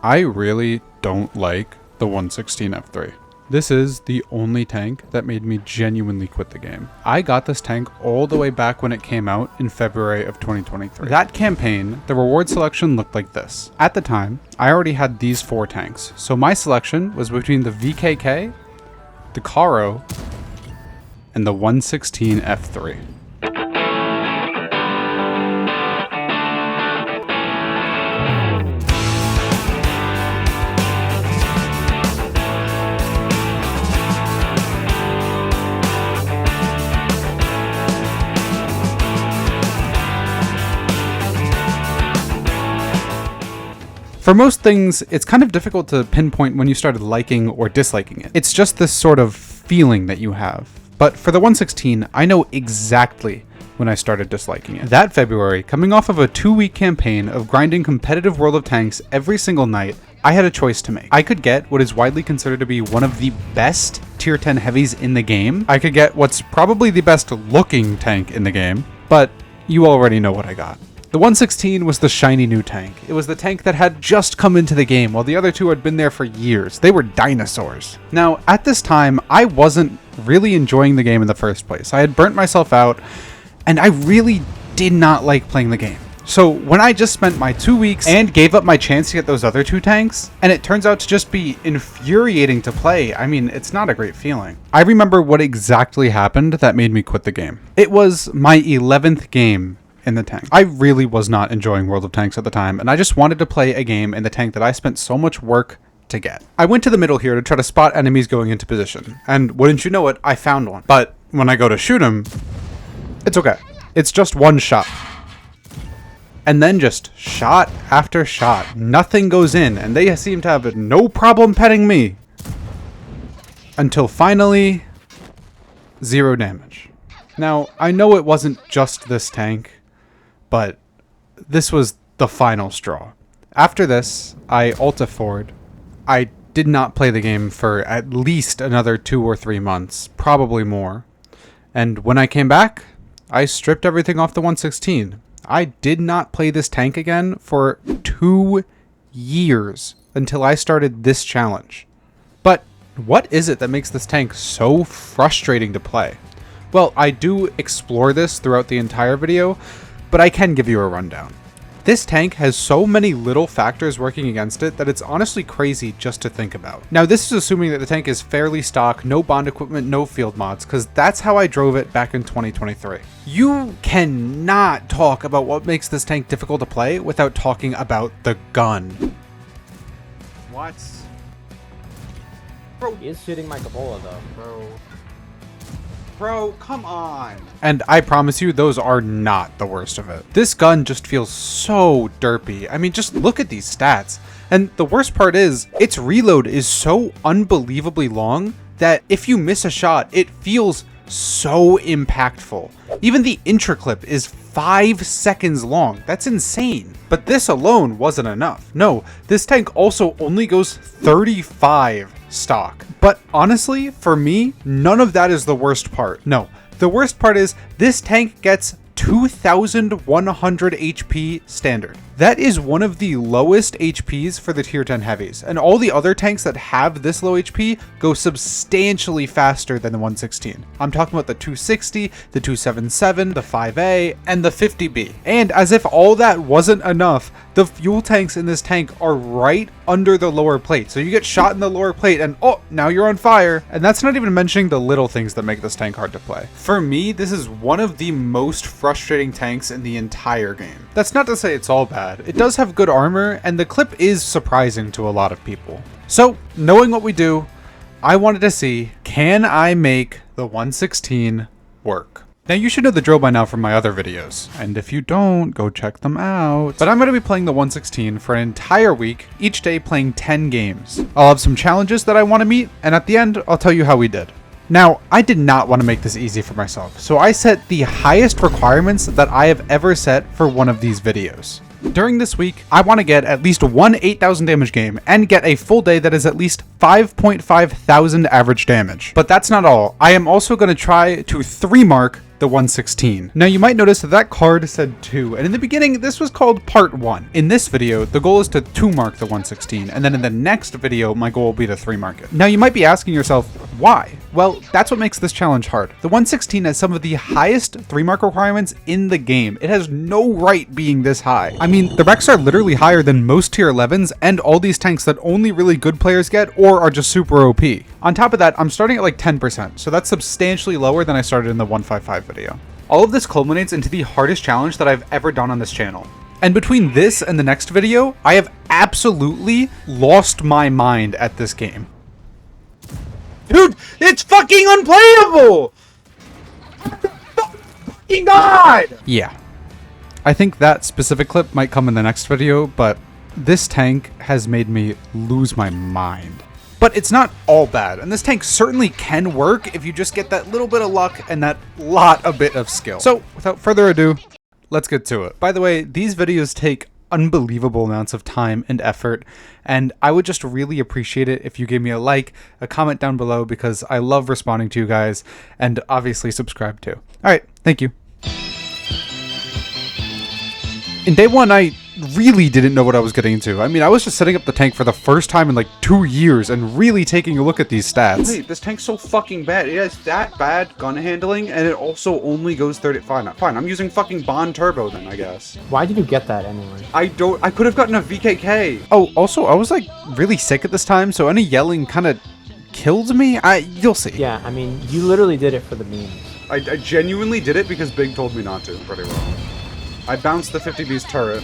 I really don't like the 116 F3. This is the only tank that made me genuinely quit the game. I got this tank all the way back when it came out in February of 2023. That campaign, the reward selection looked like this. At the time, I already had these 4 tanks, so my selection was between the VKK, the Karo, and the 116 F3. For most things, it's kind of difficult to pinpoint when you started liking or disliking it. It's just this sort of feeling that you have. But for the 116, I know exactly when I started disliking it. That February, coming off of a 2-week campaign of grinding competitive World of Tanks every single night, I had a choice to make. I could get what is widely considered to be one of the best tier 10 heavies in the game. I could get what's probably the best looking tank in the game, but you already know what I got. The 116 was the shiny new tank. It was the tank that had just come into the game, while the other two had been there for years. They were dinosaurs. Now, at this time, I wasn't really enjoying the game in the first place. I had burnt myself out, and I really did not like playing the game. So when I just spent my 2 weeks and gave up my chance to get those other 2 tanks, and it turns out to just be infuriating to play, I mean, it's not a great feeling. I remember what exactly happened that made me quit the game. It was my 11th game in the tank. I really was not enjoying World of Tanks at the time, and I just wanted to play a game in the tank that I spent so much work to get. I went to the middle here to try to spot enemies going into position, and wouldn't you know it, I found one. But when I go to shoot him, it's okay. It's just one shot. And then just shot after shot. Nothing goes in, and they seem to have no problem petting me. Until finally, 0 damage. Now, I know it wasn't just this tank, but this was the final straw. After this, I ultifor'd. I did not play the game for at least another 2 or 3 months, probably more. And when I came back, I stripped everything off the 116. I did not play this tank again for 2 years until I started this challenge. But what is it that makes this tank so frustrating to play? Well, I do explore this throughout the entire video, but I can give you a rundown. This tank has so many little factors working against it that it's honestly crazy just to think about. Now, this is assuming that the tank is fairly stock, no bond equipment, no field mods, because that's how I drove it back in 2023. You cannot talk about what makes this tank difficult to play without talking about the gun. What? Bro, he is shooting my Capola though. Bro, come on. And I promise you, those are not the worst of it. This gun just feels so derpy. I mean, just look at these stats. And the worst part is, its reload is so unbelievably long that if you miss a shot, it feels so impactful. Even the intro clip is 5 seconds long. That's insane. But this alone wasn't enough. No, this tank also only goes 35 stock. But honestly, for me, none of that is the worst part. No, the worst part is this tank gets 2,100 HP standard. That is one of the lowest HPs for the tier 10 heavies, and all the other tanks that have this low HP go substantially faster than the 116. I'm talking about the 260, the 277, the 5A, and the 50B. And as if all that wasn't enough, the fuel tanks in this tank are right under the lower plate. So you get shot in the lower plate and oh, now you're on fire. And that's not even mentioning the little things that make this tank hard to play. For me, this is one of the most frustrating tanks in the entire game. That's not to say it's all bad. It does have good armor, and the clip is surprising to a lot of people. So, knowing what we do, I wanted to see, can I make the 116 work? Now, you should know the drill by now from my other videos, and if you don't, go check them out. But I'm going to be playing the 116 for an entire week, each day playing 10 games. I'll have some challenges that I want to meet, and at the end, I'll tell you how we did. Now, I did not want to make this easy for myself, so I set the highest requirements that I have ever set for one of these videos. During this week, I want to get at least one 8,000 damage game and get a full day that is at least 5,500 average damage. But that's not all. I am also going to try to 3 mark the 116. Now you might notice that that card said 2, and in the beginning this was called part 1. In this video, the goal is to 2 mark the 116, and then in the next video, my goal will be to 3 mark it. Now you might be asking yourself, why? Well, that's what makes this challenge hard. The 116 has some of the highest 3 mark requirements in the game. It has no right being this high. I mean, the recs are literally higher than most tier 11s and all these tanks that only really good players get or are just super OP. On top of that, I'm starting at like 10%, so that's substantially lower than I started in the 155 video. All of this culminates into the hardest challenge that I've ever done on this channel. And between this and the next video, I have absolutely lost my mind at this game. Dude, it's fucking unplayable! Fucking God! Yeah. I think that specific clip might come in the next video, but this tank has made me lose my mind. But it's not all bad, and this tank certainly can work if you just get that little bit of luck and that a bit of skill. So, without further ado, let's get to it. By the way, these videos take unbelievable amounts of time and effort, and I would just really appreciate it if you gave me a like, a comment down below, because I love responding to you guys, and obviously subscribe too. Alright, thank you. In day 1, I really didn't know what I was getting into. I mean, I was just setting up the tank for the first time in like 2 years and really taking a look at these stats. Wait, this tank's so fucking bad. It has that bad gun handling, and it also only goes 30. Fine, I'm using fucking Bond Turbo then, I guess. Why did you get that anyway? I could have gotten a VKK. Oh, also, I was like really sick at this time, so any yelling kind of killed me. You'll see. Yeah, I mean, you literally did it for the memes. I genuinely did it because Big told me not to, pretty well. I bounced the 50B's turret.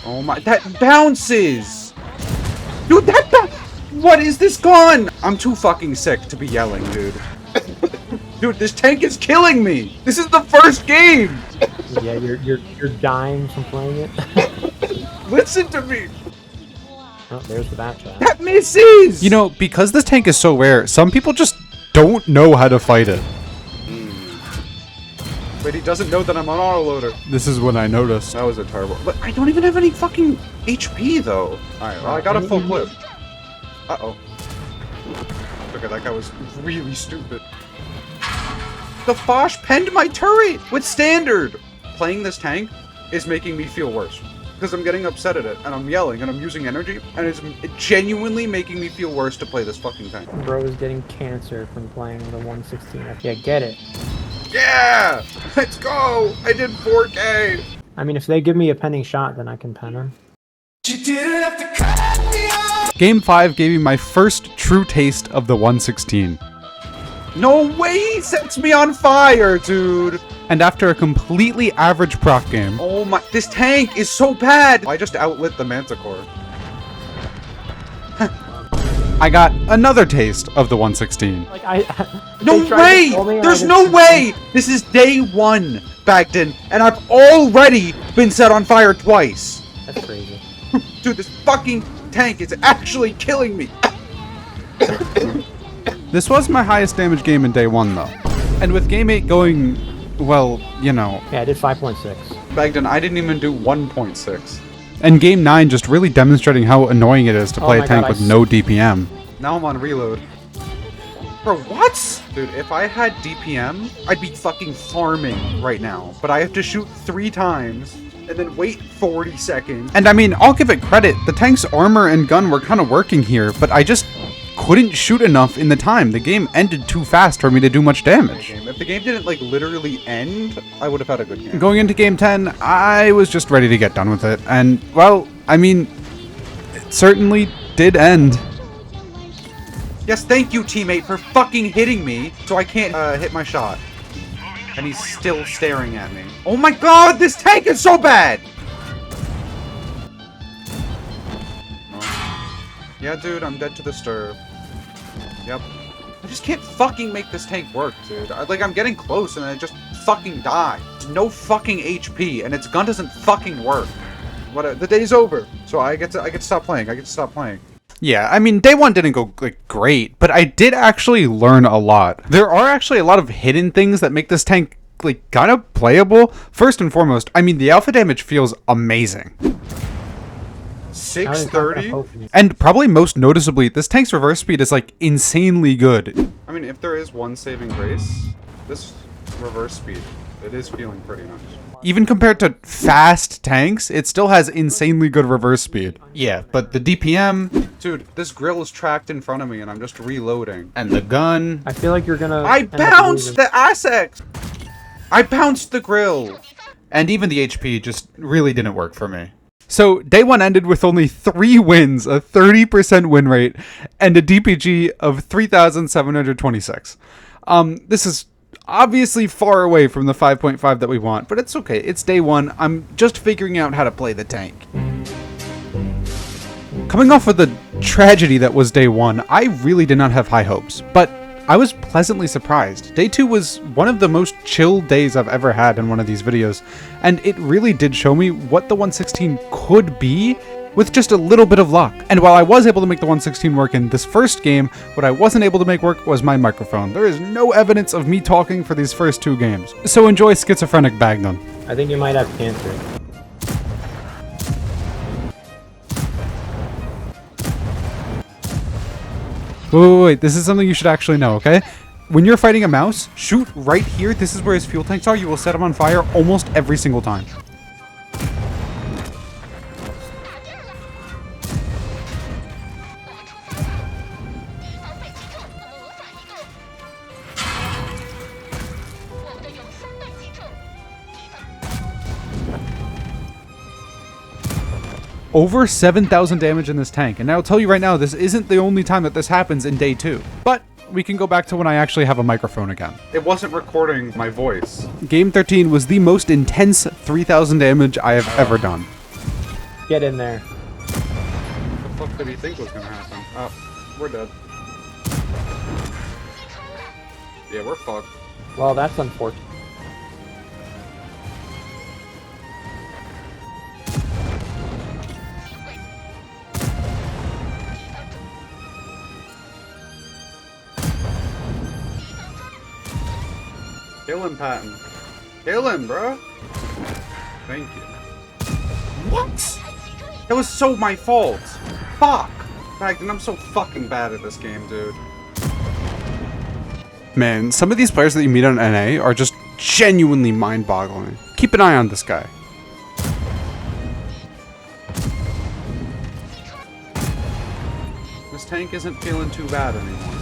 Oh my, that bounces! Dude, what is this gun? I'm too fucking sick to be yelling, dude. Dude, this tank is killing me! This is the first game! Yeah, you're dying from playing it. Listen to me! Oh, there's the bat chat. That misses! You know, because this tank is so rare, some people just don't know how to fight it. But he doesn't know that I'm on autoloader. This is when I noticed. That was a terrible. But I don't even have any fucking HP though. Alright, well, I got a full clip. Uh-oh. Okay, that guy was really stupid. The Foch penned my turret with standard! Playing this tank is making me feel worse. Because I'm getting upset at it, and I'm yelling, and I'm using energy, and it's genuinely making me feel worse to play this fucking tank. Bro is getting cancer from playing the 116. Yeah, get it. Yeah! Let's go! I did 4K! I mean, if they give me a penning shot, then I can pen him. Game 5 gave me my first true taste of the 116. No way he sets me on fire, dude! And after a completely average proc game, Oh my, this tank is so bad! I just outlit the Manticore. I got another taste of the 116. Like, No way! There's no way! This is day 1, Bagden, and I've already been set on fire twice! That's crazy. Dude, this fucking tank is actually killing me! This was my highest damage game in day 1 though. And with game 8 going, well, you know. Yeah, I did 5.6. Bagden, I didn't even do 1.6. And game 9 just really demonstrating how annoying it is to play a tank God, with no DPM. Now I'm on reload. Bro, what? Dude, if I had DPM, I'd be fucking farming right now. But I have to shoot 3 times and then wait 40 seconds. And I mean, I'll give it credit, the tank's armor and gun were kind of working here, but I just couldn't shoot enough in the time. The game ended too fast for me to do much damage. If the game didn't like literally end, I would have had a good game. Going into game 10, I was just ready to get done with it. And, well, I mean, it certainly did end. Yes, thank you, teammate, for fucking hitting me so I can't hit my shot. And he's still staring at me. Oh my god, this tank is so bad! Yeah, dude, I'm dead to the stir. Yep. I just can't fucking make this tank work, dude. I'm getting close and I just fucking die. It's no fucking HP and its gun doesn't fucking work. The day's over, so I get to stop playing. I get to stop playing. Yeah, I mean, day 1 didn't go like great, but I did actually learn a lot. There are actually a lot of hidden things that make this tank like kind of playable. First and foremost, I mean, the alpha damage feels amazing. 630? And probably most noticeably, this tank's reverse speed is like insanely good. I mean, if there is one saving grace, this reverse speed. It is feeling pretty nice. Even compared to fast tanks, it still has insanely good reverse speed. Yeah, but the DPM... Dude, this grill is tracked in front of me and I'm just reloading. And the gun... I feel like you're gonna... I bounced the Essex! I bounced the grill! And even the HP just really didn't work for me. So, day 1 ended with only 3 wins, a 30% win rate, and a DPG of 3,726. This is obviously far away from the 5.5 that we want, but it's okay. It's day 1. I'm just figuring out how to play the tank. Coming off of the tragedy that was day 1, I really did not have high hopes, but I was pleasantly surprised. Day 2 was one of the most chill days I've ever had in one of these videos, and it really did show me what the 116 could be with just a little bit of luck. And while I was able to make the 116 work in this first game, what I wasn't able to make work was my microphone. There is no evidence of me talking for these first 2 games. So enjoy Schizophrenic Bagnon. I think you might have cancer. Wait, this is something you should actually know, okay? When you're fighting a mouse, shoot right here. This is where his fuel tanks are. You will set him on fire almost every single time. Over 7,000 damage in this tank, and I'll tell you right now, this isn't the only time that this happens in day 2. But we can go back to when I actually have a microphone again. It wasn't recording my voice. Game 13 was the most intense 3,000 damage I have ever done. Get in there. What the fuck did he think was gonna happen? Oh, we're dead. Yeah, we're fucked. Well, that's unfortunate. Kill him, Patton. Kill him, bro. Thank you. What? That was so my fault. Fuck. Bagden, I'm so fucking bad at this game, dude. Man, some of these players that you meet on NA are just genuinely mind-boggling. Keep an eye on this guy. This tank isn't feeling too bad anymore.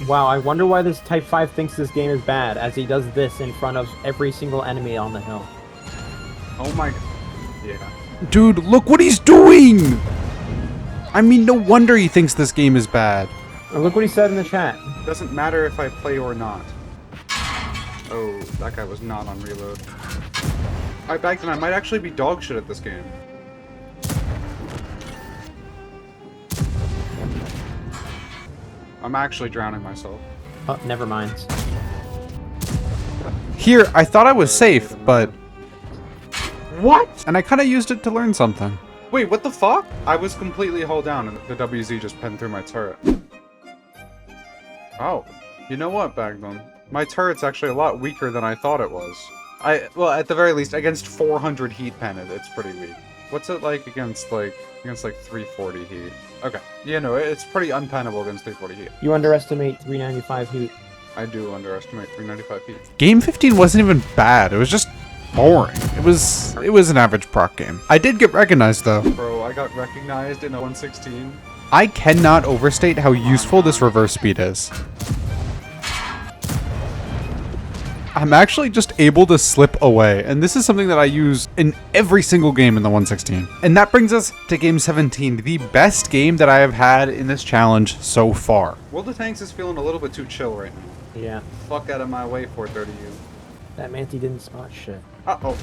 Wow, I wonder why this Type 5 thinks this game is bad, as he does this in front of every single enemy on the hill. Oh my god. Yeah. Dude, look what he's doing! I mean, no wonder he thinks this game is bad. And look what he said in the chat. Doesn't matter if I play or not. Oh, that guy was not on reload. Alright, Bagden, I might actually be dog shit at this game. I'm actually drowning myself. Oh, never mind. Here, I thought I was safe, but... What? And I kind of used it to learn something. Wait, what the fuck? I was completely hull down and the WZ just penned through my turret. Oh. You know what, Bagden? My turret's actually a lot weaker than I thought it was. Well, at the very least, against 400 heat pen, it's pretty weak. What's it like against 340 heat? Okay. Yeah, no, it's pretty unpennable against 340 heat. You underestimate 395 heat. I do underestimate 395 heat. Game 15 wasn't even bad, it was just boring. It was an average proc game. I did get recognized though. Bro, I got recognized in a 116. I cannot overstate how useful this reverse speed is. I'm actually just able to slip away, and this is something that I use in every single game in the 116. And that brings us to game 17, the best game that I have had in this challenge so far. World of Tanks is feeling a little bit too chill right now. Yeah. Fuck out of my way, 430U. That Manti didn't spot shit. Uh-oh.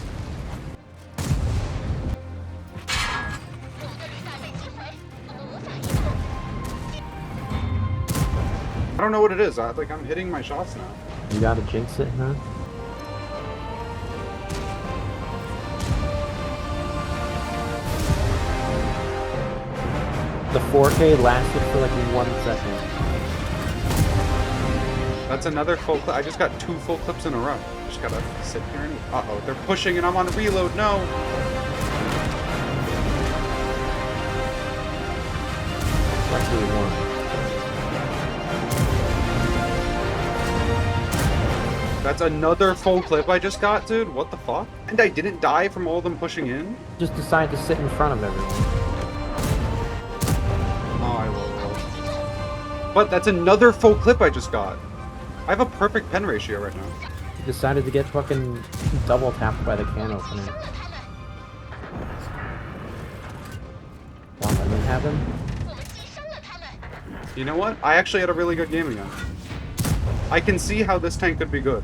I don't know what it is. I'm hitting my shots now. You gotta jinx it, huh? The 4K lasted for like 1 second. That's another full clip. I just got 2 full clips in a row. Just gotta sit here and... Uh-oh, they're pushing and I'm on reload. No! Luckily one. That's another full clip I just got, dude. What the fuck? And I didn't die from all of them pushing in? Just decide to sit in front of everyone. Oh, I will. But that's another full clip I just got. I have a perfect pen ratio right now. You decided to get fucking double tapped by the can opener. Well, that didn't happen. You know what? I actually had a really good game again. I can see how this tank could be good.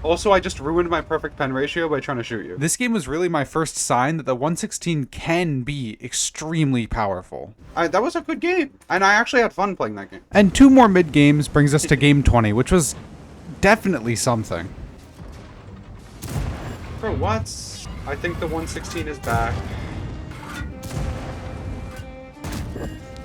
Also, I just ruined my perfect pen ratio by trying to shoot you. This game was really my first sign that the 116 can be extremely powerful. That was a good game, and I actually had fun playing that game. And 2 more mid games brings us to game 20, which was definitely something. For what? I think the 116 is back.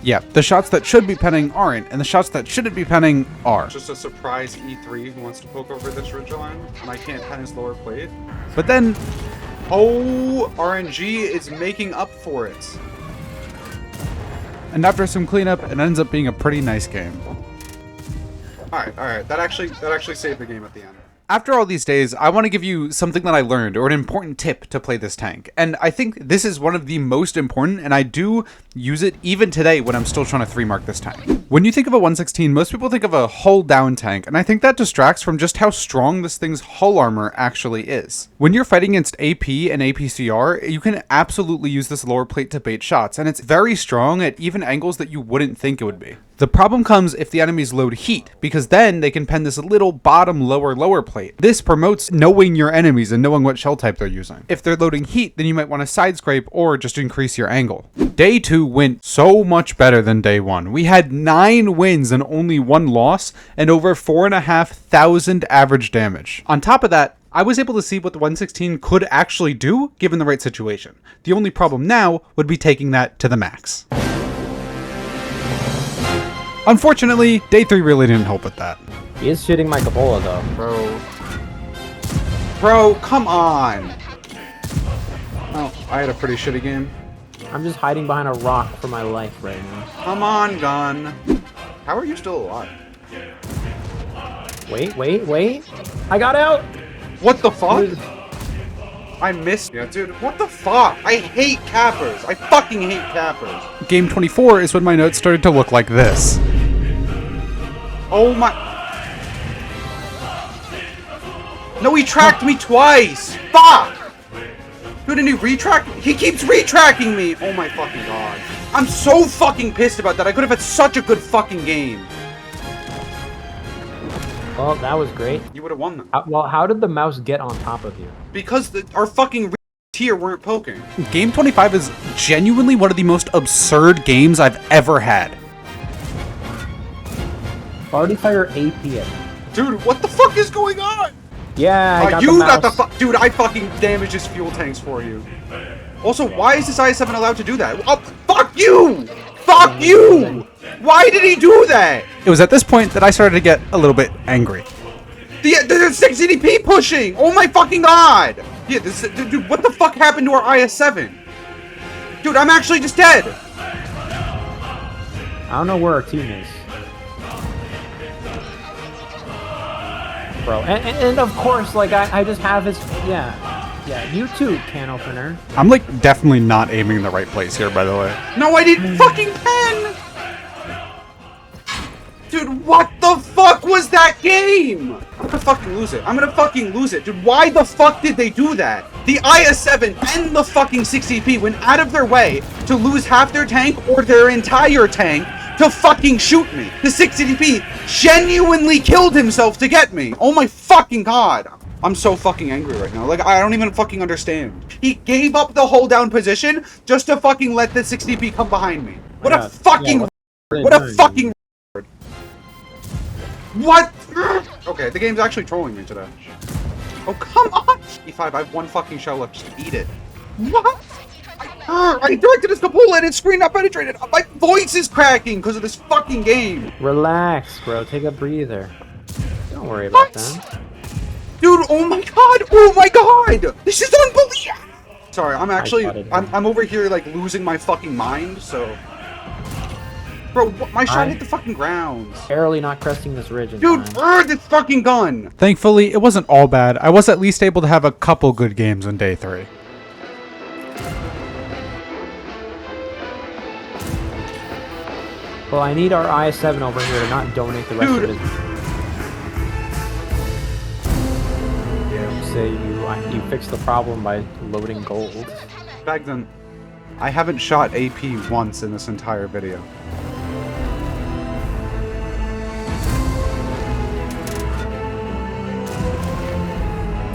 Yeah, the shots that should be penning aren't, and the shots that shouldn't be penning are. Just a surprise E3 who wants to poke over this ridge line, and I can't pen his lower plate. But then, oh, RNG is making up for it. and after some cleanup, it ends up being a pretty nice game. Alright, that actually saved the game at the end. After all these days, I want to give you something that I learned, or an important tip to play this tank. And I think this is one of the most important, and I do use it even today when I'm still trying to 3-mark this tank. When you think of a 116, most people think of a hull down tank, and I think that distracts from just how strong this thing's hull armor actually is. When you're fighting against AP and APCR, you can absolutely use this lower plate to bait shots, and it's very strong at even angles that you wouldn't think it would be. The problem comes if the enemies load heat, because then they can pen this little bottom lower plate. This promotes knowing your enemies and knowing what shell type they're using. If they're loading heat, then you might want to side scrape or just increase your angle. Day 2 went so much better than day 1. We had 9 wins and only 1 loss, and over 4,500 average damage. On top of that, I was able to see what the 116 could actually do given the right situation. The only problem now would be taking that to the max. Unfortunately, day 3 really didn't help with that. He is shooting my Capola though. Bro, come on! Oh, I had a pretty shitty game. I'm just hiding behind a rock for my life right now. Come on, gun. How are you still alive? Wait. I got out! What the fuck? I missed you, dude. What the fuck? I hate cappers. I fucking hate cappers. Game 24 is when my notes started to look like this. Oh my... No, he tracked me twice! Fuck! Dude, and he retrack? He keeps retracking me! Oh my fucking god. I'm so fucking pissed about that. I could have had such a good fucking game. Well, that was great. You would have won them. How did the mouse get on top of you? Because our fucking tier weren't poking. Game 25 is genuinely one of the most absurd games I've ever had. Already fire AP at me. Dude, what the fuck is going on? Yeah, I got you the mouse. got the fuck. Dude, I fucking damaged his fuel tanks for you. Also, why is this IS-7 allowed to do that? Oh, fuck you! Fuck you! Why did he do that? It was at this point that I started to get a little bit angry. The 6 CDP pushing! Oh my fucking god! Yeah, dude, what the fuck happened to our IS-7? Dude, I'm actually just dead! I don't know where our team is. Bro, and of course, like, I just have his, yeah, you too, can opener. I'm like definitely not aiming in the right place here, by the way. No, I didn't fucking pen! Dude, what the fuck was that game? I'm gonna fucking lose it. I'm gonna fucking lose it. Dude, why the fuck did they do that? The IS-7 and the fucking 6CP went out of their way to lose half their tank or their entire tank to fucking shoot me. The 6CP genuinely killed himself to get me. Oh my fucking god. I'm so fucking angry right now. Like, I don't even fucking understand. He gave up the hold down position just to fucking let the 6CP come behind me. What a fucking... What a fucking... What? Okay, the game's actually trolling me today. Oh, come on! E5, I have 1 fucking shell left. Just eat it. What? I directed his Capola and its screen not penetrated. My voice is cracking because of this fucking game. Relax, bro. Take a breather. Don't worry about that. Dude, oh my god! Oh my god! This is unbelievable! Sorry, I'm actually... I'm over here, like, losing my fucking mind, so... Bro, my shot hit the fucking ground. Barely not cresting this ridge in Dude, time. this fucking gun! Thankfully, it wasn't all bad. I was at least able to have a couple good games on day 3. Well, I need our IS-7 over here to not donate the rest Dude. of his... Yeah, say you fixed the problem by loading gold. Bagden, I haven't shot AP once in this entire video.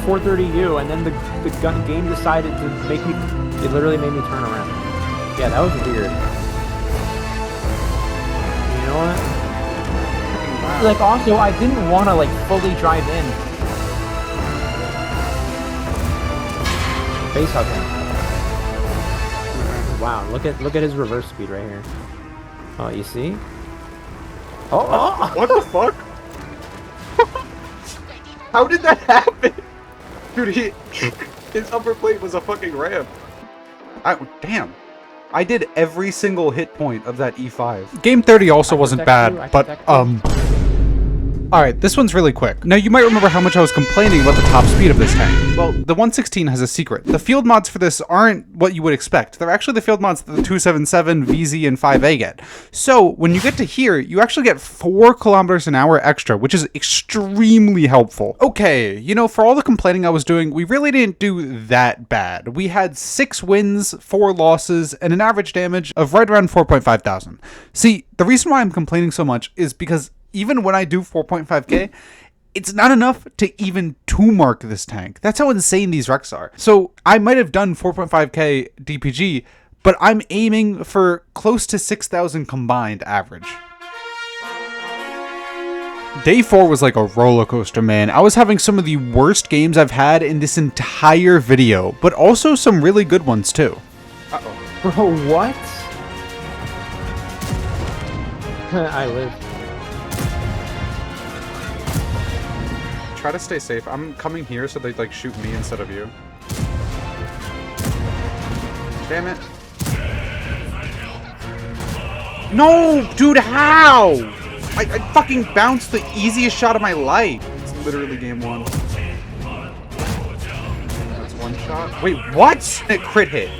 .430U, and then the game decided to make me... It literally made me turn around. Yeah, that was weird. You know what? Like, also, I didn't want to, like, fully drive in. Face hugging. Wow, look at his reverse speed right here. Oh, you see? Oh! What the fuck? How did that happen? Dude, his upper plate was a fucking ramp. Damn. I did every single hit point of that E5. Game 30 also wasn't protect you, I bad, but, protect you. Alright, this one's really quick. Now, you might remember how much I was complaining about the top speed of this tank. Well, the 116 has a secret. The field mods for this aren't what you would expect. They're actually the field mods that the 277, VZ, and 5A get. So, when you get to here, you actually get 4 kilometers an hour extra, which is extremely helpful. Okay, you know, for all the complaining I was doing, we really didn't do that bad. We had 6 wins, 4 losses, and an average damage of right around 4.5 thousand. See, the reason why I'm complaining so much is because even when I do 4.5k, it's not enough to even 2-mark this tank. That's how insane these wrecks are. So I might have done 4.5k DPG, but I'm aiming for close to 6,000 combined average. Day 4 was like a roller coaster, man. I was having some of the worst games I've had in this entire video, but also some really good ones too. Uh-oh. Bro, what? I live. Try to stay safe. I'm coming here so they like shoot me instead of you. Damn it. No, dude, how? I fucking bounced the easiest shot of my life. It's literally game 1. That's 1 shot. Wait, what? It crit hit.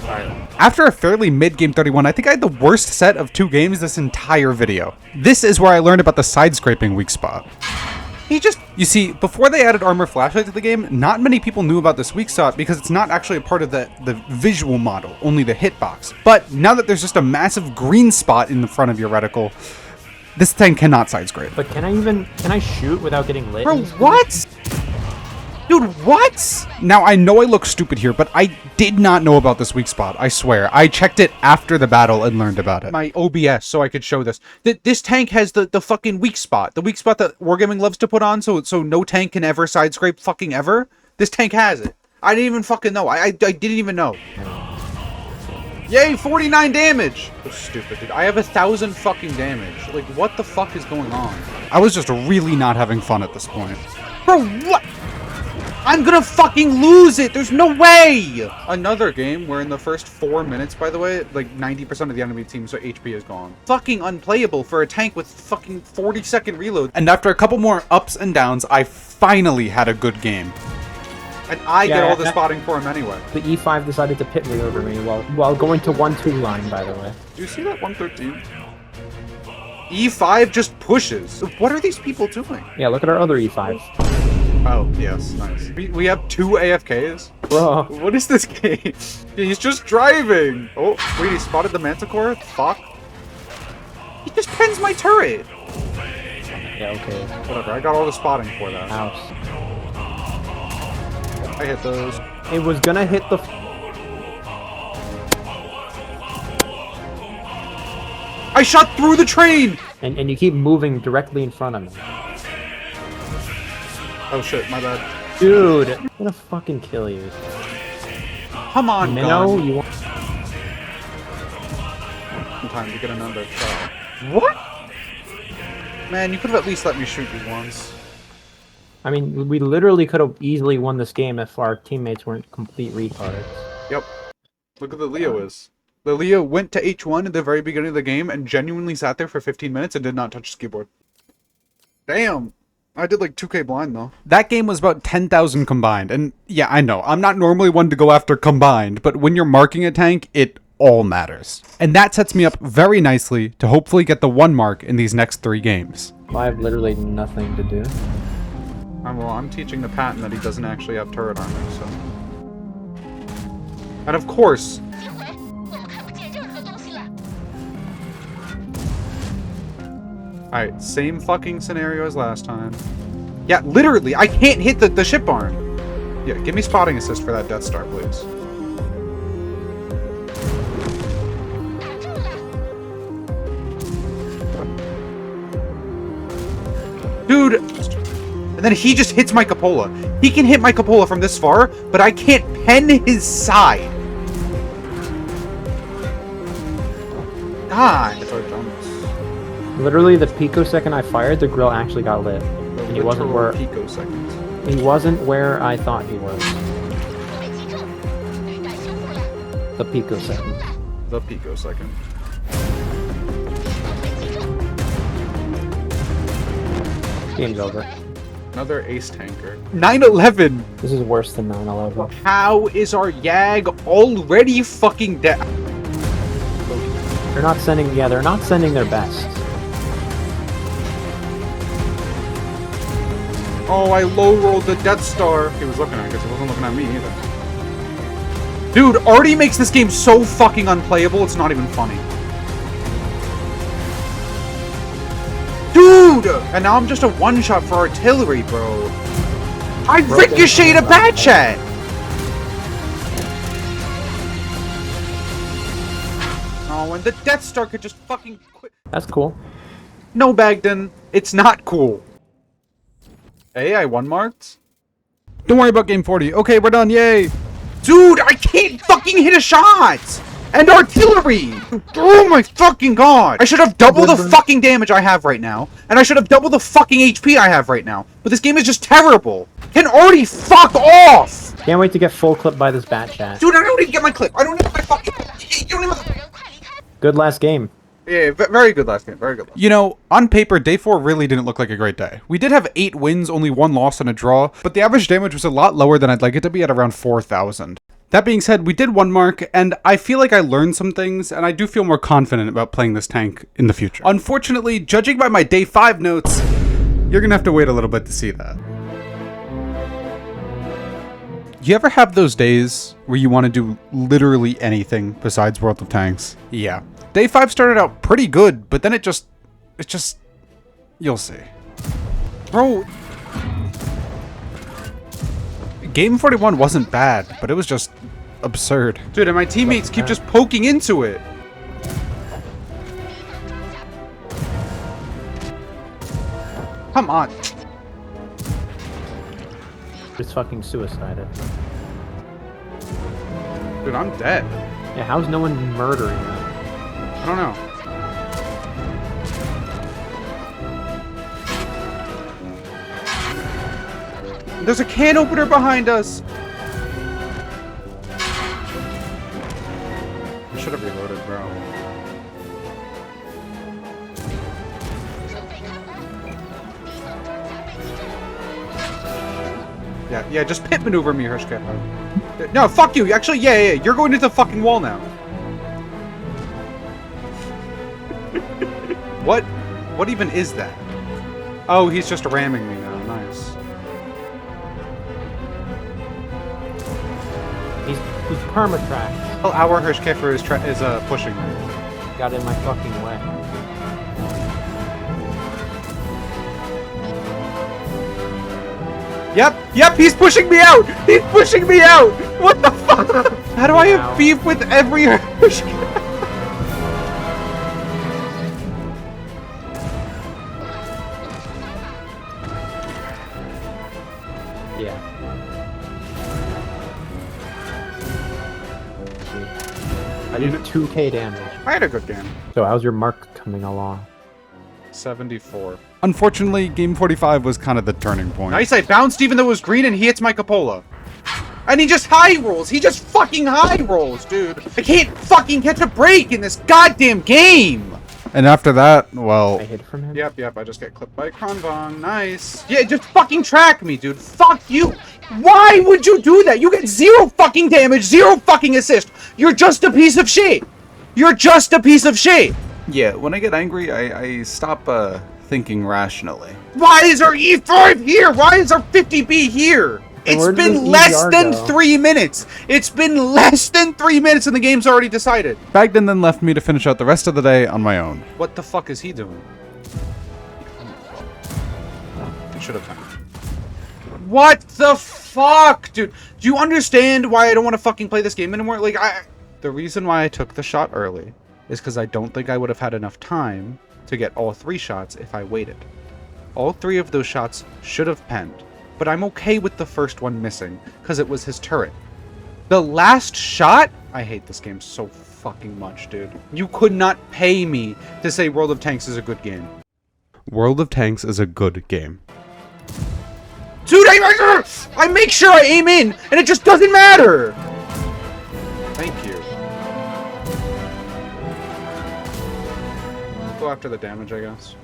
Alright. After a fairly mid-game 31, I think I had the worst set of 2 games this entire video. This is where I learned about the side-scraping weak spot. You see, before they added armor flashlight to the game, not many people knew about this weak spot because it's not actually a part of the visual model, only the hitbox. But now that there's just a massive green spot in the front of your reticle, this tank cannot side-scrape. But can I shoot without getting lit? Bro, what? Dude, what? Now, I know I look stupid here, but I did not know about this weak spot, I swear. I checked it after the battle and learned about it. My OBS so I could show this. This tank has the fucking weak spot. The weak spot that Wargaming loves to put on so no tank can ever side scrape fucking ever. This tank has it. I didn't even fucking know. I didn't even know. Yay, 49 damage! So stupid, dude. I have 1,000 fucking damage. Like, what the fuck is going on? I was just really not having fun at this point. Bro, what? I'm gonna fucking lose it! There's no way! Another game where in the first 4 minutes, by the way, like 90% of the enemy team's HP is gone. Fucking unplayable for a tank with fucking 40-second reload. And after a couple more ups and downs, I finally had a good game. And I get all the spotting for him anyway. The E5 decided to pit me over me while going to 1-2 line, by the way. Do you see that 113? E5 just pushes. What are these people doing? Yeah, look at our other E5s. Oh, yes, nice. We have 2 AFKs? Bro. What is this game? He's just driving! Oh, wait, he spotted the Manticore? Fuck. He just pins my turret! Yeah, okay. Whatever, I got all the spotting for that. House. I hit those. It was gonna hit the... I shot through the train! And you keep moving directly in front of me. Oh shit, my bad. Dude, I'm gonna fucking kill you. Come on, Minnow, gun. you want... Time to get another shot. What? Man, you could have at least let me shoot you once. I mean, we literally could have easily won this game if our teammates weren't complete retards. Yep. Look at the Leo is. Lilia went to H1 at the very beginning of the game and genuinely sat there for 15 minutes and did not touch the keyboard. Damn. I did like 2K blind though. That game was about 10,000 combined. And yeah, I know, I'm not normally one to go after combined, but when you're marking a tank, it all matters. And that sets me up very nicely to hopefully get the 1 mark in these next 3 games. Well, I have literally nothing to do. Well, I'm teaching the Patton that he doesn't actually have turret armor, so... And of course... Alright, same fucking scenario as last time. Yeah, literally, I can't hit the ship barn. Yeah, give me spotting assist for that Death Star, please. Dude! And then he just hits my cupola. He can hit my cupola from this far, but I can't pen his side. God. Literally, the picosecond I fired, the grill actually got lit. And he wasn't where... Picoseconds. He wasn't where I thought he was. The picosecond. The picosecond. Game's over. Another ace tanker. 9/11! This is worse than 9/11. How is our Yag already fucking dead? They're not sending... Yeah, they're not sending their best. Oh, I low-rolled the Death Star. He was looking at it because he wasn't looking at me either. Dude, Artie makes this game so fucking unplayable, it's not even funny. Dude! And now I'm just a one-shot for artillery, bro. I ricocheted a bad chat! Oh, and the Death Star could just fucking quit. That's cool. No, Bagden. It's not cool. Hey, I 1-marked. Don't worry about game 40. Okay, we're done. Yay! Dude, I can't fucking hit a shot! And artillery! Oh my fucking god! I should have double the fucking damage I have right now, and I should have double the fucking HP I have right now. But this game is just terrible. Can already fuck off! Can't wait to get full clip by this bat chat. Dude, I don't even get my clip. I don't even get my fucking... You don't even... Good last game. Yeah, very good last game. Very good. You know, on paper, day 4 really didn't look like a great day. We did have 8 wins, only 1 loss and a draw, but the average damage was a lot lower than I'd like it to be at around 4,000. That being said, we did 1 mark, and I feel like I learned some things, and I do feel more confident about playing this tank in the future. Unfortunately, judging by my day 5 notes, you're gonna have to wait a little bit to see that. You ever have those days where you want to do literally anything besides World of Tanks? Yeah. Day 5 started out pretty good, but then it just... You'll see. Bro... Game 41 wasn't bad, but it was just absurd. Dude, and my teammates keep just poking into it. Come on. Just fucking suicided. Dude, I'm dead. Yeah, how's no one murdering them? I don't know. There's a can opener behind us! I should have reloaded, bro. Yeah, just pit maneuver me, Hirschke. No, fuck you! Actually, yeah, you're going into the fucking wall now. What even is that? Oh, he's just ramming me now. Nice. He's permatracked. Well, our Hirschkeffer is pushing me. Got in my fucking way. Yep, he's pushing me out! He's pushing me out! What the fuck? How do I have beef with every Hirschkeffer? Yeah. I did 2k damage. I had a good game. So how's your mark coming along? 74. Unfortunately, game 45 was kind of the turning point. Nice, I bounced even though it was green and he hits my cupola. And he just high rolls. He just fucking high rolls, dude. I can't fucking catch a break in this goddamn game. And after that, well... I hid from him? Yep, I just get clipped by Kronvong. Nice. Yeah, just fucking track me, dude. Fuck you. Why would you do that? You get 0 fucking damage, 0 fucking assist. You're just a piece of shit. You're just a piece of shit. Yeah, when I get angry, I stop thinking rationally. Why is our E5 here? Why is our 50B here? It's been less than 3 minutes. It's been less than 3 minutes and the game's already decided. Bagden then left me to finish out the rest of the day on my own. What the fuck is he doing? He should have done it. What the fuck, dude? Do you understand why I don't want to fucking play this game anymore? Like, the reason why I took the shot early is because I don't think I would have had enough time to get all 3 shots if I waited. All 3 of those shots should have penned. But I'm okay with the first one missing, because it was his turret. The last shot? I hate this game so fucking much, dude. You could not pay me to say World of Tanks is a good game. World of Tanks is a good game. Dude, I make sure I aim in, and it just doesn't matter! Thank you. Go after the damage, I guess.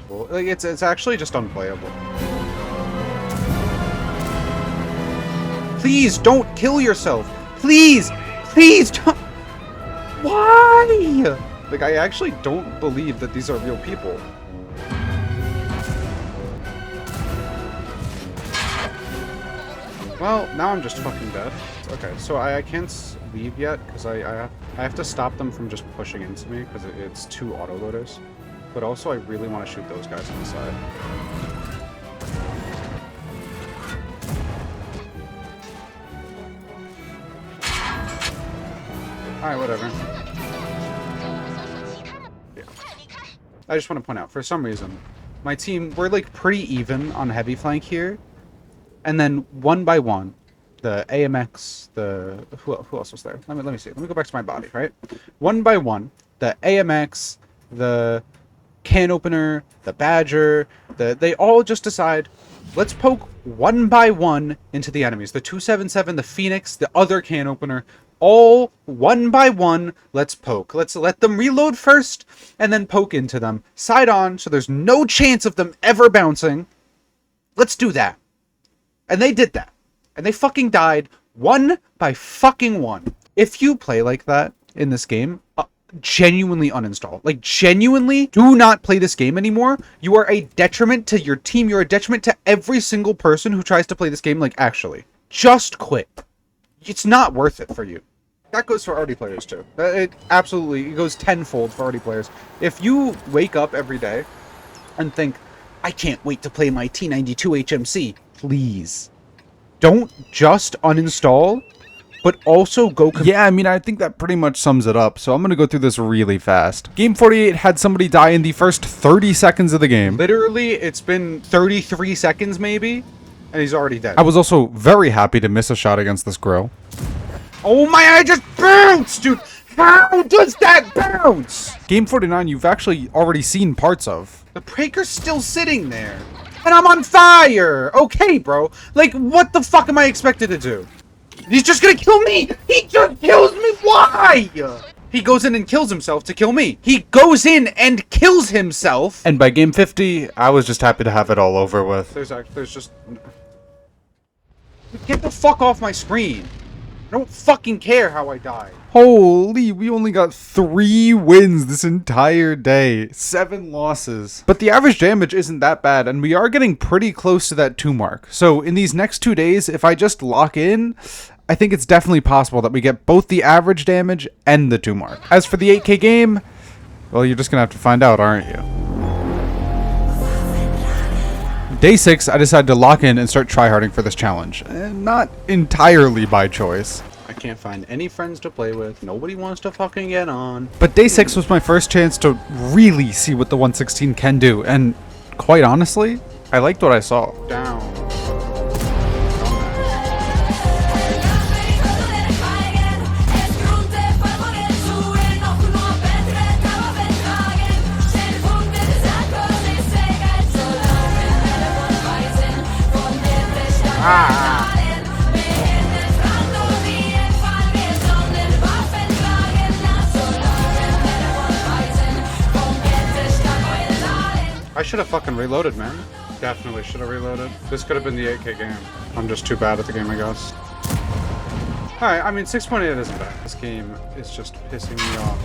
Well, like, it's actually just unplayable. Please don't kill yourself. Please don't. Why? Like, I actually don't believe that these are real people. Well, now I'm just fucking dead. Okay, so I can't leave yet because I have to stop them from just pushing into me because it's 2 auto loaders. But also, I really want to shoot those guys on the side. Alright, whatever. Yeah. I just want to point out, for some reason, my team, we're like pretty even on heavy flank here. And then one by one, the AMX, the... Who else was there? Let me see. Let me go back to my body, right? One by one, the AMX, the can opener, the Badger, they all just decide, let's poke one by one into the enemies. The 277, the Phoenix, the other can opener, all one by one, let's poke. Let's let them reload first and then poke into them. Side on, so there's no chance of them ever bouncing. Let's do that. And they did that. And they fucking died one by fucking one. If you play like that in this game, genuinely uninstall. Like, genuinely do not play this game anymore. You are a detriment to your team. You're a detriment to every single person who tries to play this game. Like, actually, just quit. It's not worth it for you. That goes for RD players too. It goes tenfold for RD players. If you wake up every day and think, I can't wait to play my T92 HMC, please don't just uninstall, but also go... Yeah, I mean, I think that pretty much sums it up, so I'm going to go through this really fast. Game 48 had somebody die in the first 30 seconds of the game. Literally, it's been 33 seconds maybe, and he's already dead. I was also very happy to miss a shot against this grill. Oh my, I just bounced, dude! How does that bounce? Game 49, you've actually already seen parts of. The breaker's still sitting there. And I'm on fire! Okay, bro. Like, what the fuck am I expected to do? He's just gonna kill me! He just kills me! Why? He goes in and kills himself to kill me. He goes in and kills himself. And by game 50, I was just happy to have it all over with. There's just... Get the fuck off my screen. I don't fucking care how I die. Holy, we only got 3 wins this entire day. 7 losses. But the average damage isn't that bad, and we are getting pretty close to that 2 mark. So in these next 2 days, if I just lock in, I think it's definitely possible that we get both the average damage and the 2 mark. As for the 8K game, well, you're just gonna have to find out, aren't you? Day 6, I decided to lock in and start tryharding for this challenge. Not entirely by choice. I can't find any friends to play with. Nobody wants to fucking get on. But day 6 was my first chance to really see what the 116 can do. And quite honestly, I liked what I saw. Down. I should have fucking reloaded, man. Definitely should have reloaded. This could have been the 8K game. I'm just too bad at the game, I guess. Alright, I mean, 6.8 isn't bad. This game is just pissing me off.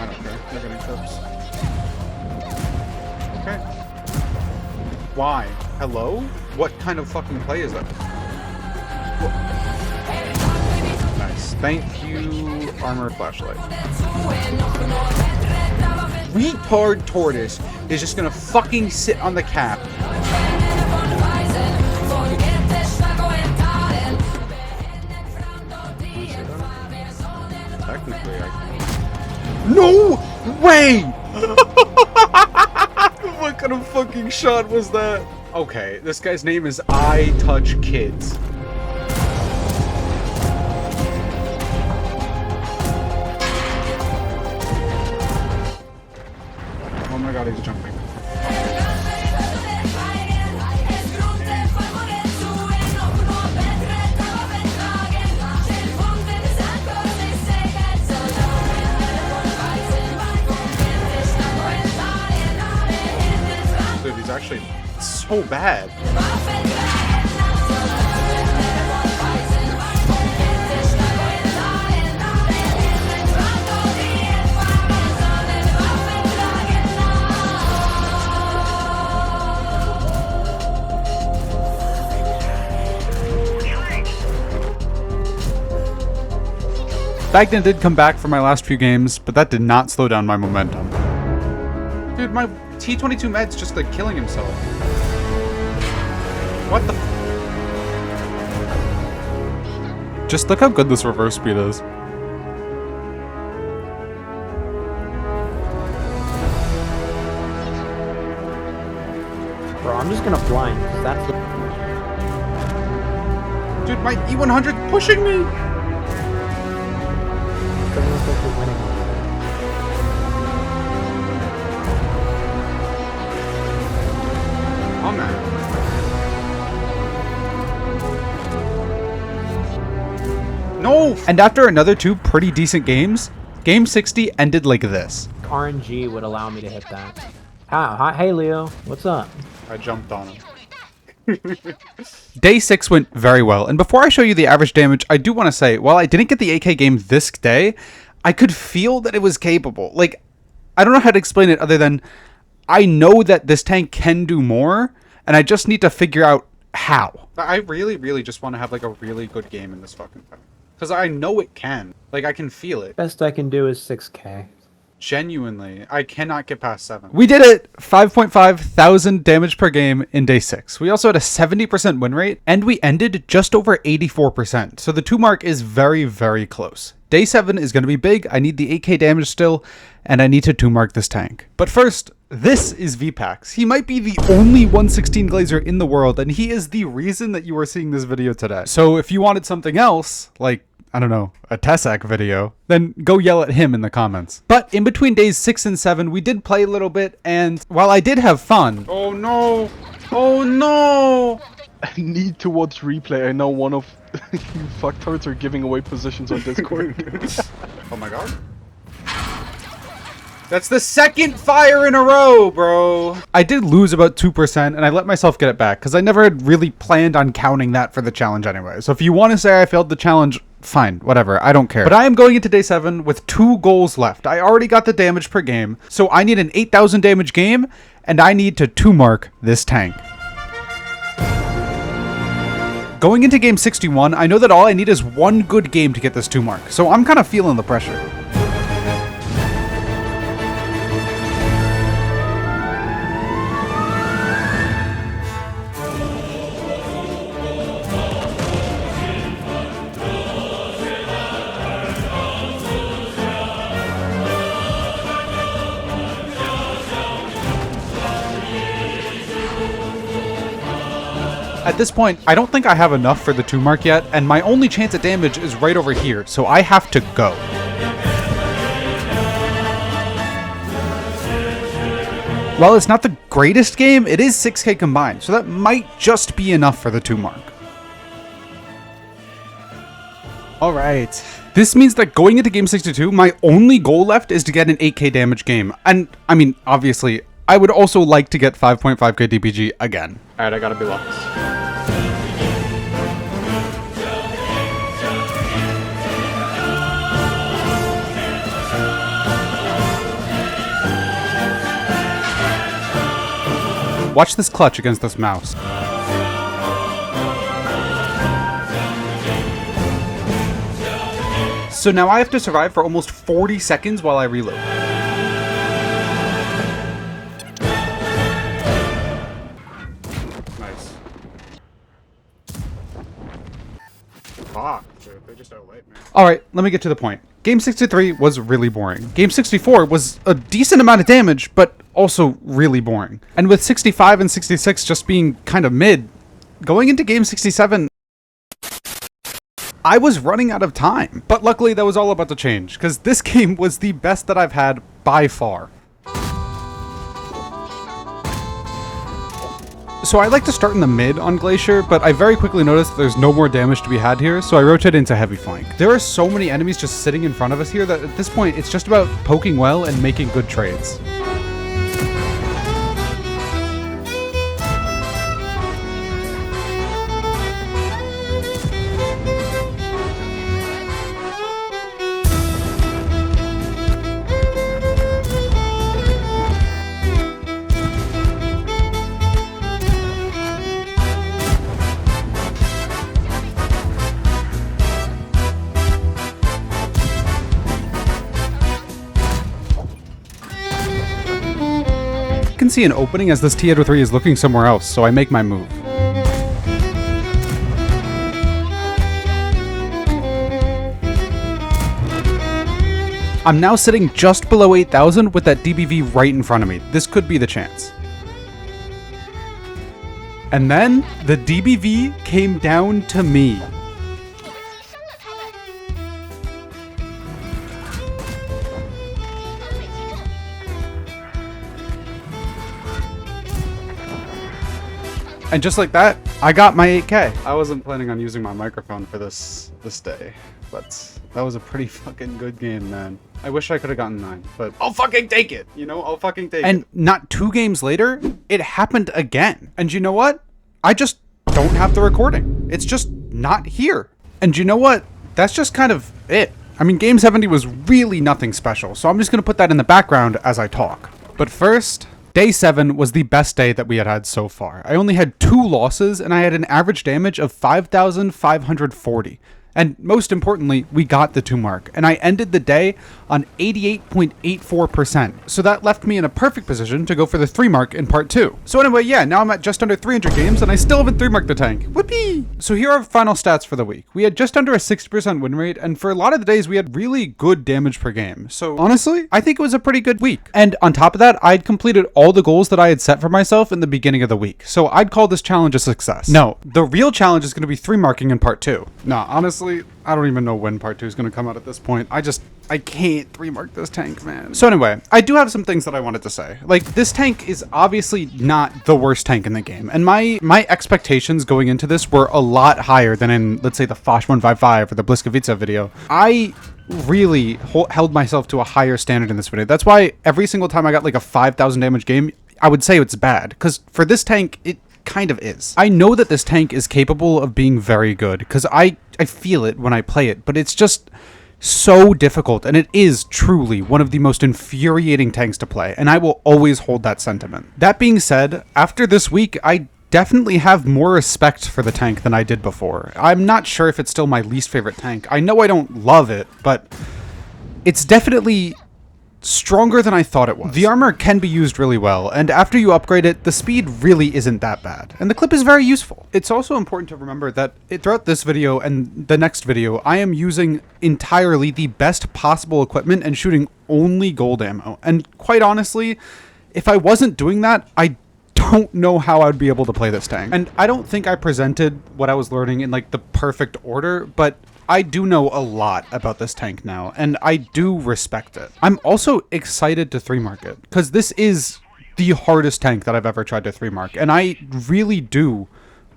I don't care. They're getting clips. Okay. Why? Hello? What kind of fucking play is that? Nice. Thank you, armor flashlight. Retard tortoise is just gonna fucking sit on the cap. Technically, no way! What kind of fucking shot was that? Okay, this guy's name is I Touch Kids. Oh my god, he's jumping. Dude, he's actually so bad. Bagnan did come back for my last few games, but that did not slow down my momentum. Dude, my T22 med's just like killing himself. What the? Just look how good this reverse speed is. Bro, I'm just gonna blind, because that's the... Dude, my E100's pushing me! Doesn't look like you're winning. Oh man. No! And after another two pretty decent games, Game 60 ended like this. RNG would allow me to hit that. Hi, hey Leo, what's up? I jumped on him. Day 6 went very well, and before I show you the average damage, I do want to say, while I didn't get the AK game this day, I could feel that it was capable. Like, I don't know how to explain it other than I know that this tank can do more, and I just need to figure out how. I really, really just want to have like a really good game in this fucking thing. Because I know it can. Like, I can feel it. Best I can do is 6K. Genuinely, I cannot get past 7. We did it! 5.5 thousand damage per game in day 6. We also had a 70% win rate, and we ended just over 84%. So the 2 mark is very, very close. Day 7 is going to be big. I need the 8k damage still, and I need to 2 mark this tank. But first, this is VPAX. He might be the only 116 Glazer in the world, and he is the reason that you are seeing this video today. So if you wanted something else, like, I don't know, a Tessac video, then go yell at him in the comments. But in between days 6 and 7, we did play a little bit, and while I did have fun... Oh no! Oh no! I need to watch replay. I know one of you fucktards are giving away positions on Discord. Oh my god. That's the second fire in a row, bro! I did lose about 2%, and I let myself get it back, because I never had really planned on counting that for the challenge anyway. So if you want to say I failed the challenge, fine, whatever, I don't care. But I am going into day 7 with 2 goals left. I already got the damage per game, so I need an 8,000 damage game, and I need to 2 mark this tank. Going into game 61, I know that all I need is 1 good game to get this 2 mark, so I'm kind of feeling the pressure. At this point, I don't think I have enough for the 2 mark yet, and my only chance at damage is right over here, so I have to go. While it's not the greatest game, it is 6k combined, so that might just be enough for the 2 mark. All right. This means that going into game 62, my only goal left is to get an 8k damage game. And, I mean, obviously, I would also like to get 5.5k DPG again. Alright, I gotta be Lux. Watch this clutch against this mouse. So now I have to survive for almost 40 seconds while I reload. Nice. Fuck, dude. They just outlate me. Alright, let me get to the point. Game 63 was really boring. Game 64 was a decent amount of damage, but also really boring. And with 65 and 66 just being kind of mid, going into game 67, I was running out of time. But luckily that was all about to change, because this game was the best that I've had by far. So I like to start in the mid on Glacier, but I very quickly noticed that there's no more damage to be had here, so I rotate into heavy flank. There are so many enemies just sitting in front of us here that at this point it's just about poking well and making good trades. I can see an opening as this T-Edward 3 is looking somewhere else, so I make my move. I'm now sitting just below 8,000 with that DBV right in front of me. This could be the chance. And then the DBV came down to me. And just like that, I got my 8K. I wasn't planning on using my microphone for this day, but that was a pretty fucking good game, man. I wish I could have gotten 9, but I'll fucking take it, you know? I'll fucking take it. And not 2 games later, it happened again. And you know what? I just don't have the recording. It's just not here. And you know what? That's just kind of it. I mean, game 70 was really nothing special, so I'm just gonna put that in the background as I talk. But first, Day 7 was the best day that we had so far. I only had 2 losses, and I had an average damage of 5,540. And most importantly, we got the 2 mark, and I ended the day on 88.84%. So that left me in a perfect position to go for the 3 mark in part 2. So anyway, yeah, now I'm at just under 300 games, and I still haven't 3 marked the tank. Whoopee! So here are our final stats for the week. We had just under a 60% win rate, and for a lot of the days, we had really good damage per game. So honestly, I think it was a pretty good week. And on top of that, I'd completed all the goals that I had set for myself in the beginning of the week. So I'd call this challenge a success. No, the real challenge is going to be 3 marking in part 2. Nah, honestly, I don't even know when part 2 is going to come out at this point. I can't 3 mark this tank, man. So anyway, I do have some things that I wanted to say. Like, this tank is obviously not the worst tank in the game. And my expectations going into this were a lot higher than in, let's say, the Fosh 155 or the Bliskovica video. I really held myself to a higher standard in this video. That's why every single time I got like a 5,000 damage game, I would say it's bad. Because for this tank, it kind of is. I know that this tank is capable of being very good because I feel it when I play it, but it's just so difficult, and it is truly one of the most infuriating tanks to play, and I will always hold that sentiment. That being said, after this week, I definitely have more respect for the tank than I did before. I'm not sure if it's still my least favorite tank. I know I don't love it, but it's definitely stronger than I thought it was. The armor can be used really well, and after you upgrade it, the speed really isn't that bad, and the clip is very useful. It's also important to remember that throughout this video and the next video, I am using entirely the best possible equipment and shooting only gold ammo, and quite honestly, if I wasn't doing that, I don't know how I'd be able to play this tank. And I don't think I presented what I was learning in like the perfect order, but I do know a lot about this tank now, and I do respect it. I'm also excited to 3 mark it, because this is the hardest tank that I've ever tried to 3 mark, and I really do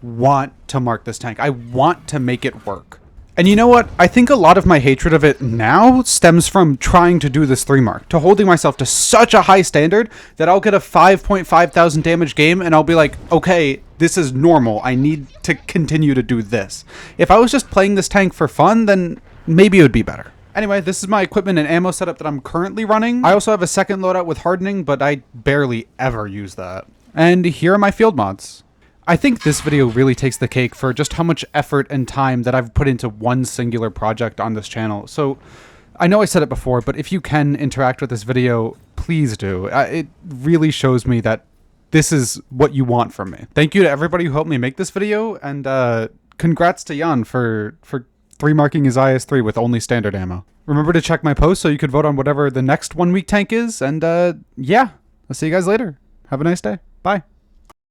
want to mark this tank. I want to make it work. And you know what? I think a lot of my hatred of it now stems from trying to do this 3 mark, to holding myself to such a high standard that I'll get a 5.5 thousand damage game and I'll be like, okay, this is normal. I need to continue to do this. If I was just playing this tank for fun, then maybe it would be better. Anyway, this is my equipment and ammo setup that I'm currently running. I also have a second loadout with hardening, but I barely ever use that. And here are my field mods. I think this video really takes the cake for just how much effort and time that I've put into one singular project on this channel. So I know I said it before, but if you can interact with this video, please do. It really shows me that this is what you want from me. Thank you to everybody who helped me make this video, and congrats to Jan for 3 marking his IS-3 with only standard ammo. Remember to check my post so you could vote on whatever the next 1 week tank is, and yeah, I'll see you guys later. Have a nice day. Bye.